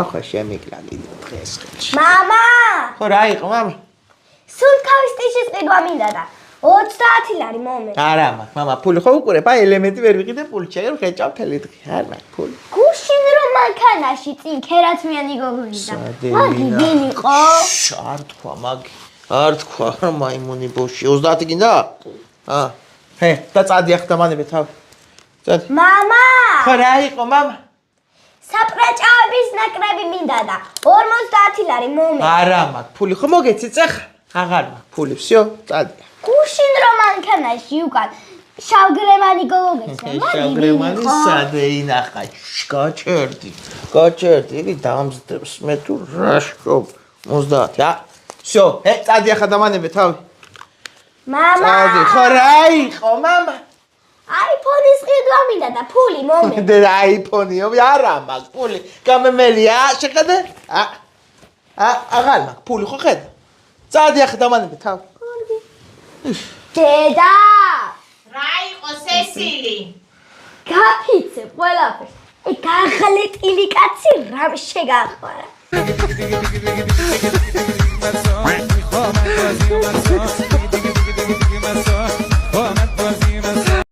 ახლა შემიკლალი დღეს. მამა! ხო რა იყო მამა? სულ თავის ტიშის ყიდვა მინდა და 30 ლარი მომე. არა მაქვს მამა ფული ხო უყურებ აი ელემენტი ვერ ვიყიდე ფული შეიძლება ხეჭავ თელი დღე არ მაქვს ფული. გუშინ რომ მანქანაში წინ ქერათმიანი გოგონიდა. მაგი ვინ იყო? არ თქვა მაგი. არ თქვა რომ მაიმუნი ბოში 30 გინდა? ჰე და წადი ახლა მანები თავ. წადი. მამა! ხო რა იყო მამა? საპრაჭაების ნაკრები მინდა და 50 ლარი მომე. არა მაქვს ფული ხო მოგეცი წეხ? აღარ მაქვს ფული всё წადი. გუშინ რომ მანქანაში უკან შავგრემანი გოგონია. შავგრემანი სადე ინახა გაჩერდი იგი დამზდებს მე თუ რა შობ 30 всё ჰე წადი ახლა დამანებე თავი მამა წადი ხო რა იყო მამა აიფონის ყიდვა მინდა და ფული მომე. და აიფონიო არა მაქვს ფული გამემელია შეხედე აღარ მაქვს ფული ხო ხედა წადი ახლა დამანებე თავი დედა რა იყო სესილი? გაფიცე ყველაფერს. გაღლეტილი კაცი რამ შეგახვარა.